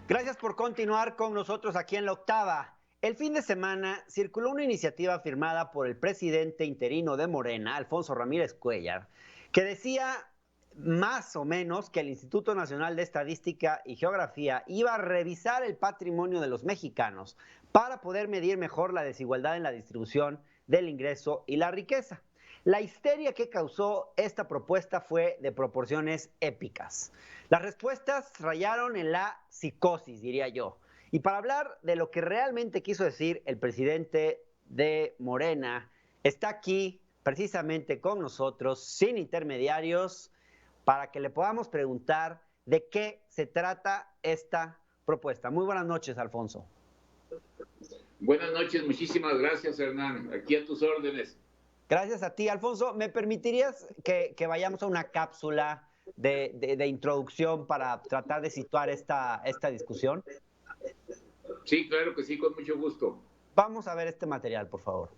Gracias por continuar con nosotros aquí en La Octava. El fin de semana circuló una iniciativa firmada por el presidente interino de Morena, Alfonso Ramírez Cuéllar, que decía más o menos que el Instituto Nacional de Estadística y Geografía iba a revisar el patrimonio de los mexicanos para poder medir mejor la desigualdad en la distribución del ingreso y la riqueza. La histeria que causó esta propuesta fue de proporciones épicas. Las respuestas rayaron en la psicosis, diría yo. Y para hablar de lo que realmente quiso decir el presidente de Morena, está aquí precisamente con nosotros, sin intermediarios, para que le podamos preguntar de qué se trata esta propuesta. Muy buenas noches, Alfonso. Buenas noches, muchísimas gracias, Hernán. Aquí a tus órdenes. Gracias a ti, Alfonso. ¿Me permitirías que vayamos a una cápsula de introducción para tratar de situar esta discusión? Sí, claro que sí, con mucho gusto. Vamos a ver este material, por favor.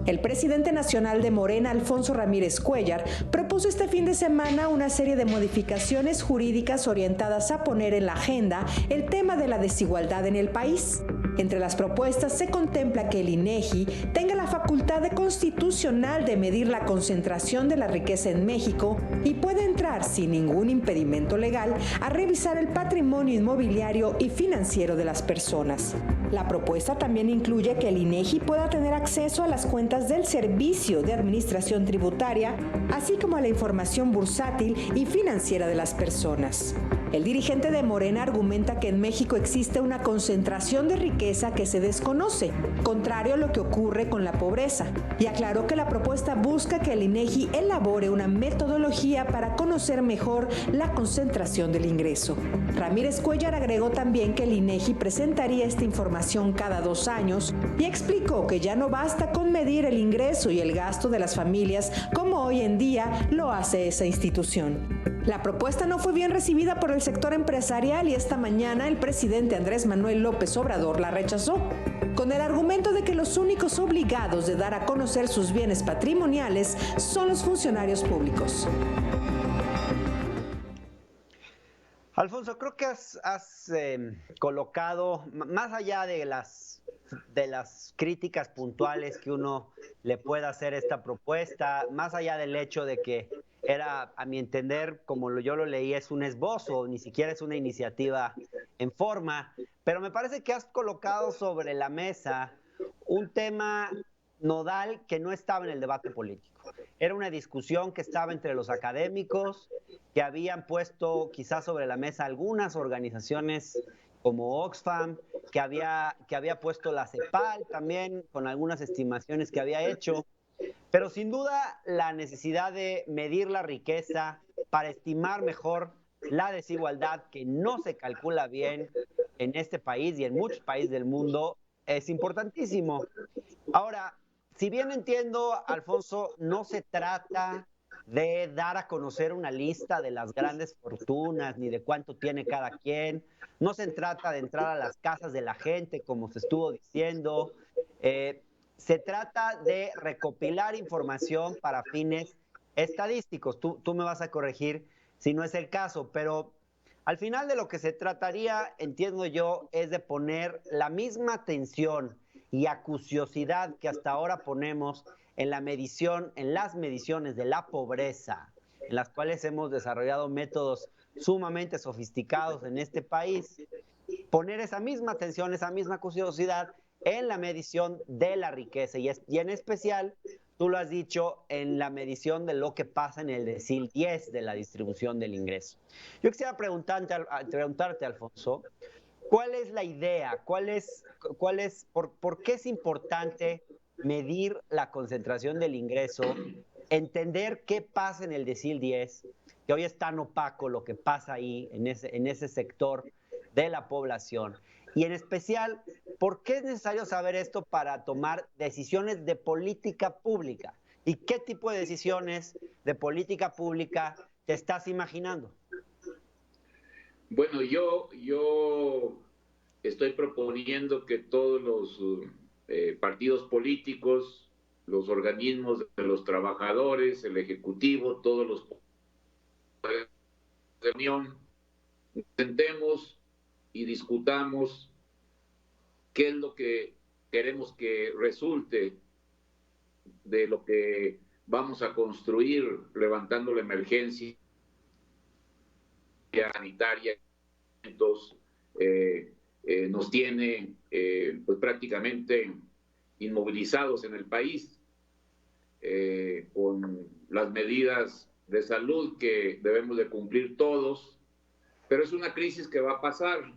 El presidente nacional de Morena, Alfonso Ramírez Cuéllar, propuso este fin de semana una serie de modificaciones jurídicas orientadas a poner en la agenda el tema de la desigualdad en el país. Entre las propuestas se contempla que el INEGI tenga la facultad constitucional de medir la concentración de la riqueza en México y pueda entrar sin ningún impedimento legal a revisar el patrimonio inmobiliario y financiero de las personas. La propuesta también incluye que el INEGI pueda tener acceso a las cuentas del Servicio de Administración Tributaria, así como a la información bursátil y financiera de las personas. El dirigente de Morena argumenta que en México existe una concentración de riqueza que se desconoce, contrario a lo que ocurre con la pobreza, y aclaró que la propuesta busca que el INEGI elabore una metodología para conocer mejor la concentración del ingreso. Ramírez Cuéllar agregó también que el INEGI presentaría esta información cada 2 años y explicó que ya no basta con medir el ingreso y el gasto de las familias como hoy en día lo hace esa institución. La propuesta no fue bien recibida por el sector empresarial y esta mañana el presidente Andrés Manuel López Obrador la rechazó, con el argumento de que los únicos obligados de dar a conocer sus bienes patrimoniales son los funcionarios públicos. Alfonso, creo que has colocado, más allá de las críticas puntuales que uno le pueda hacer a esta propuesta, más allá del hecho de que era, a mi entender, como yo lo leí, es un esbozo, ni siquiera es una iniciativa en forma, pero me parece que has colocado sobre la mesa un tema nodal que no estaba en el debate político. Era una discusión que estaba entre los académicos, que habían puesto quizás sobre la mesa algunas organizaciones como Oxfam, que había puesto la CEPAL también, con algunas estimaciones que había hecho. Pero sin duda la necesidad de medir la riqueza para estimar mejor la desigualdad que no se calcula bien en este país y en muchos países del mundo es importantísimo. Ahora, si bien entiendo, Alfonso, no se trata de dar a conocer una lista de las grandes fortunas ni de cuánto tiene cada quien, no se trata de entrar a las casas de la gente como se estuvo diciendo, se trata de recopilar información para fines estadísticos. Tú me vas a corregir si no es el caso, pero al final de lo que se trataría, entiendo yo, es de poner la misma atención y acuciosidad que hasta ahora ponemos en la medición, en las mediciones de la pobreza, en las cuales hemos desarrollado métodos sumamente sofisticados en este país, poner esa misma atención, esa misma acuciosidad en la medición de la riqueza y en especial, tú lo has dicho, en la medición de lo que pasa en el decil 10 de la distribución del ingreso. Yo quisiera preguntarte, Alfonso, ¿cuál es la idea? ¿Por qué es importante medir la concentración del ingreso, entender qué pasa en el decil 10, que hoy es tan opaco lo que pasa ahí en ese sector de la población? Y en especial, ¿por qué es necesario saber esto para tomar decisiones de política pública? ¿Y qué tipo de decisiones de política pública te estás imaginando? Bueno, yo estoy proponiendo que todos los partidos políticos, los organismos de los trabajadores, el Ejecutivo, todos los poderes de la Unión, sentemos y discutamos qué es lo que queremos que resulte de lo que vamos a construir levantando la emergencia sanitaria. Nos tiene pues prácticamente inmovilizados en el país, con las medidas de salud que debemos de cumplir todos, pero es una crisis que va a pasar.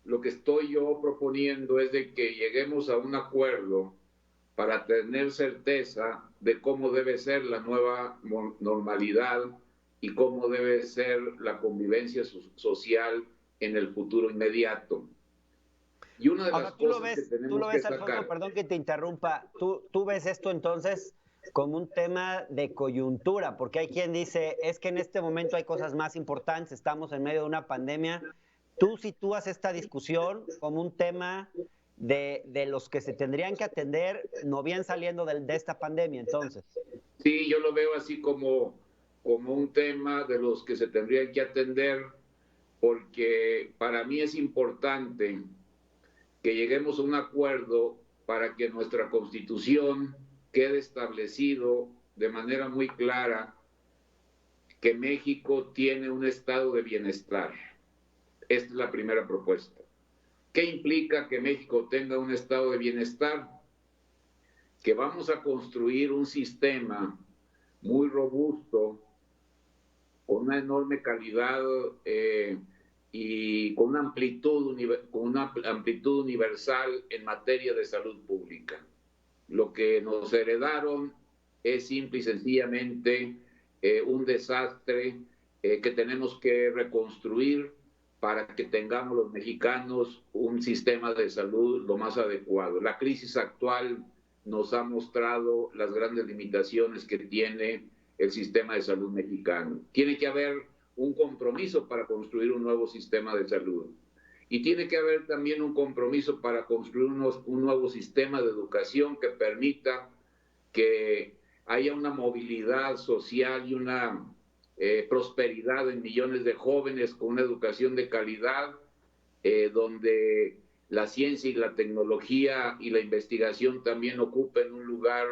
Lo que estoy yo proponiendo es de que lleguemos a un acuerdo para tener certeza de cómo debe ser la nueva normalidad y cómo debe ser la convivencia social en el futuro inmediato. Y una de las cosas que tenemos que sacar... Alfonso, perdón que te interrumpa, ¿tú ves esto entonces como un tema de coyuntura? Porque hay quien dice, es que en este momento hay cosas más importantes, estamos en medio de una pandemia. ¿Tú sitúas esta discusión como un tema de los que se tendrían que atender no bien saliendo de esta pandemia entonces? Sí, yo lo veo así como un tema de los que se tendrían que atender, porque para mí es importante que lleguemos a un acuerdo para que nuestra Constitución quede establecido de manera muy clara que México tiene un estado de bienestar. Esta es la primera propuesta. ¿Qué implica que México tenga un estado de bienestar? Que vamos a construir un sistema muy robusto, con una enorme calidad y con una amplitud universal en materia de salud pública. Lo que nos heredaron es simple y sencillamente un desastre que tenemos que reconstruir para que tengamos los mexicanos un sistema de salud lo más adecuado. La crisis actual nos ha mostrado las grandes limitaciones que tiene el sistema de salud mexicano. Tiene que haber un compromiso para construir un nuevo sistema de salud. Y tiene que haber también un compromiso para construir un nuevo sistema de educación que permita que haya una movilidad social y una prosperidad en millones de jóvenes con una educación de calidad, donde la ciencia y la tecnología y la investigación también ocupen un lugar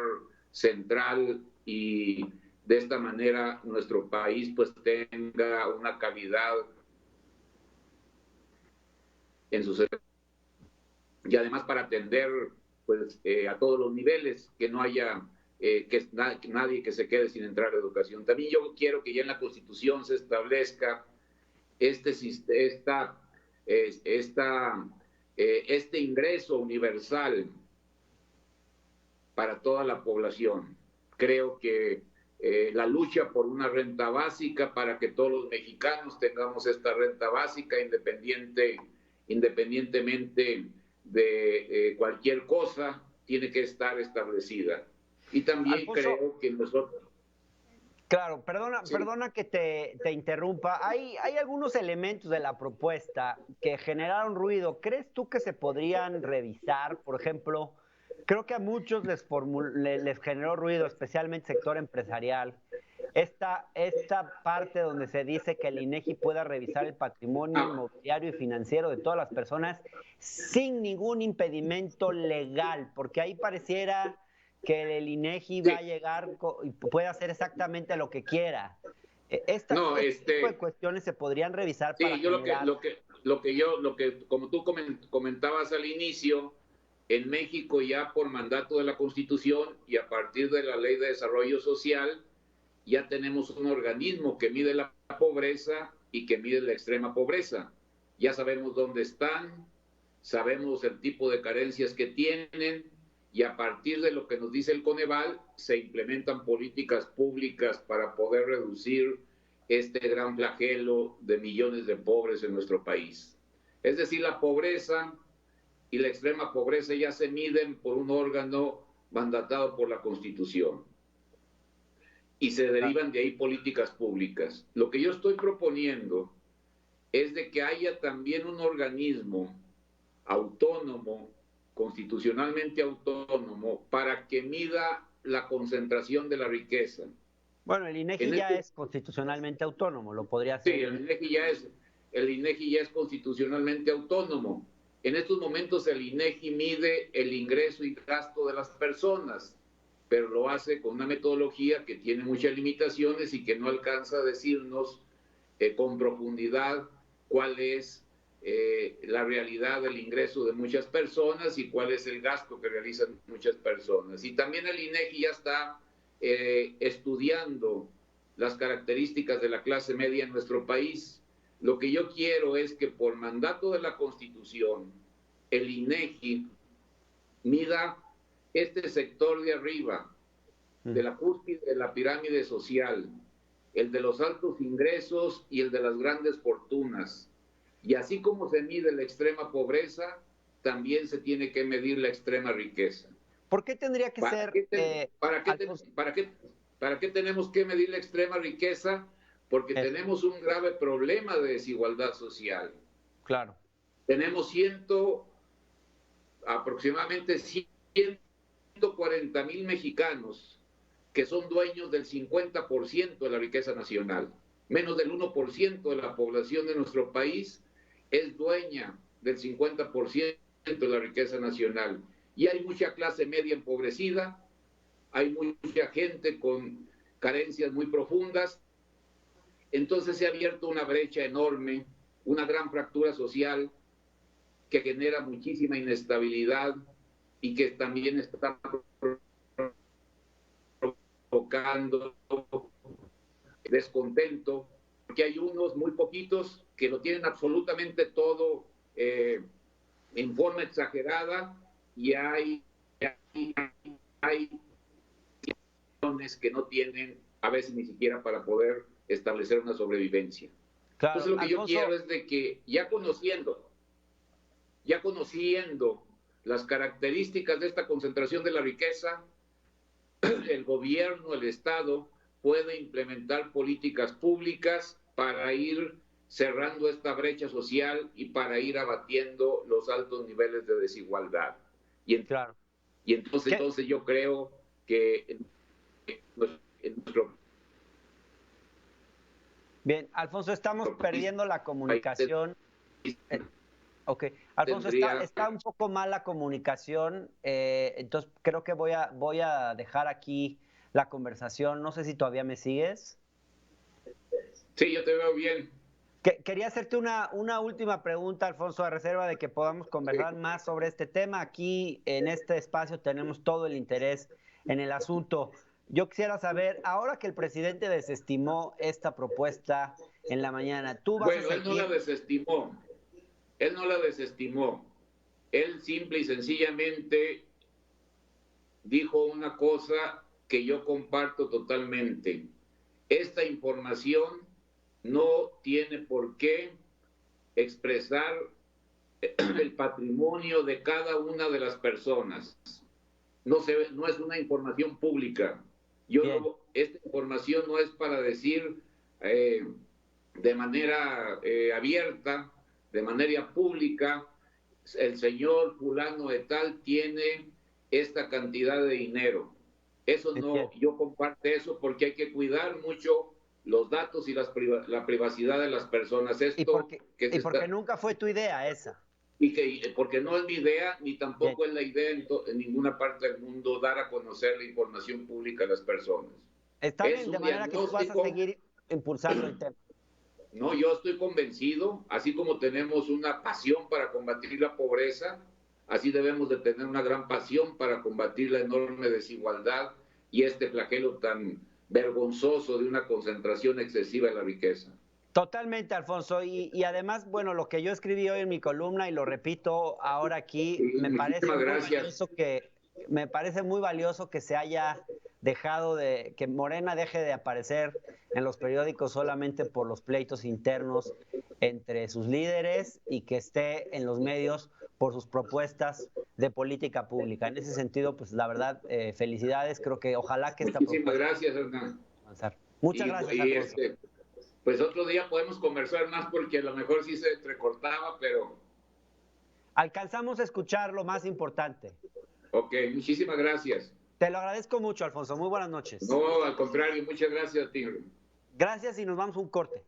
central, y de esta manera nuestro país pues tenga una calidad en sus... Y además para atender pues a todos los niveles, que no haya nadie que se quede sin entrar a la educación. También yo quiero que ya en la Constitución se establezca este ingreso universal para toda la población. Creo que la lucha por una renta básica para que todos los mexicanos tengamos esta renta básica independientemente de cualquier cosa, tiene que estar establecida. Y también Alfonso, creo que nosotros... Claro, perdona que te interrumpa. Hay algunos elementos de la propuesta que generaron ruido. ¿Crees tú que se podrían revisar? Por ejemplo, creo que a muchos les generó ruido, especialmente sector empresarial. Esta parte donde se dice que el INEGI pueda revisar el patrimonio inmobiliario y financiero de todas las personas sin ningún impedimento legal, porque ahí pareciera que el INEGI va a llegar y puede hacer exactamente lo que quiera. Este tipo de cuestiones se podrían revisar para generar... como tú comentabas al inicio, en México ya por mandato de la Constitución y a partir de la Ley de Desarrollo Social, ya tenemos un organismo que mide la pobreza y que mide la extrema pobreza. Ya sabemos dónde están, sabemos el tipo de carencias que tienen, y a partir de lo que nos dice el Coneval, se implementan políticas públicas para poder reducir este gran flagelo de millones de pobres en nuestro país. Es decir, la pobreza y la extrema pobreza ya se miden por un órgano mandatado por la Constitución. Y se derivan de ahí políticas públicas. Lo que yo estoy proponiendo es de que haya también un organismo autónomo, constitucionalmente autónomo, para que mida la concentración de la riqueza. Bueno, el INEGI ya es constitucionalmente autónomo, lo podría hacer. Sí, el INEGI ya es. el INEGI ya es constitucionalmente autónomo. En estos momentos el INEGI mide el ingreso y gasto de las personas, pero lo hace con una metodología que tiene muchas limitaciones y que no alcanza a decirnos con profundidad cuál es la realidad del ingreso de muchas personas y cuál es el gasto que realizan muchas personas. Y también el INEGI ya está estudiando las características de la clase media en nuestro país. Lo que yo quiero es que por mandato de la Constitución, el INEGI mida este sector de arriba, de la cúspide de la pirámide social, el de los altos ingresos y el de las grandes fortunas. Y así como se mide la extrema pobreza, también se tiene que medir la extrema riqueza. ¿Por qué tendría que ser? ¿Para qué tenemos que medir la extrema riqueza? Porque tenemos un grave problema de desigualdad social. Claro. Tenemos aproximadamente 140,000 mexicanos que son dueños del 50% de la riqueza nacional. Menos del 1% de la población de nuestro país es dueña del 50% de la riqueza nacional. Y hay mucha clase media empobrecida, hay mucha gente con carencias muy profundas. Entonces se ha abierto una brecha enorme, una gran fractura social que genera muchísima inestabilidad y que también está provocando descontento, porque hay unos muy poquitos que lo tienen absolutamente todo en forma exagerada y hay que no tienen a veces ni siquiera para poder establecer una sobrevivencia. Claro, entonces lo que yo quiero es de que ya conociendo las características de esta concentración de la riqueza, el gobierno, el Estado, puede implementar políticas públicas para ir cerrando esta brecha social y para ir abatiendo los altos niveles de desigualdad. Claro. Y entonces yo creo que en nuestro... Bien, Alfonso, estamos perdiendo la comunicación. Ok, Alfonso, está un poco mal la comunicación, entonces creo que voy a dejar aquí la conversación. No sé si todavía me sigues. Sí, yo te veo bien. Quería hacerte una última pregunta, Alfonso, a reserva de que podamos conversar más sobre este tema. Aquí en este espacio tenemos todo el interés en el asunto. Yo quisiera saber, ahora que el presidente desestimó esta propuesta en la mañana, ¿tú vas a seguir? Él no la desestimó. Él no la desestimó. Él simple y sencillamente dijo una cosa que yo comparto totalmente. Esta información no tiene por qué expresar el patrimonio de cada una de las personas. No es una información pública. Esta información no es para decir de manera abierta, de manera pública, el señor fulano de tal tiene esta cantidad de dinero. Eso no, yo comparto eso porque hay que cuidar mucho los datos y la privacidad de las personas. Porque nunca fue tu idea esa. Porque no es mi idea, ni tampoco es la idea en ninguna parte del mundo dar a conocer la información pública a las personas. Está bien, de manera que tú vas a seguir impulsando el tema. No, yo estoy convencido, así como tenemos una pasión para combatir la pobreza, así debemos de tener una gran pasión para combatir la enorme desigualdad y este flagelo tan vergonzoso de una concentración excesiva de la riqueza. Totalmente, Alfonso. Y además, bueno, lo que yo escribí hoy en mi columna y lo repito ahora aquí, me parece muy valioso que se haya dejado que Morena deje de aparecer en los periódicos solamente por los pleitos internos entre sus líderes y que esté en los medios por sus propuestas de política pública. En ese sentido, pues la verdad, felicidades. Creo que ojalá que esta propuesta... Muchísimas gracias, Hernán. Muchas gracias, Alfonso. Pues otro día podemos conversar más porque a lo mejor sí se entrecortaba, pero... Alcanzamos a escuchar lo más importante. Ok, muchísimas gracias. Te lo agradezco mucho, Alfonso. Muy buenas noches. No, al contrario, muchas gracias a ti. Gracias y nos vamos a un corte.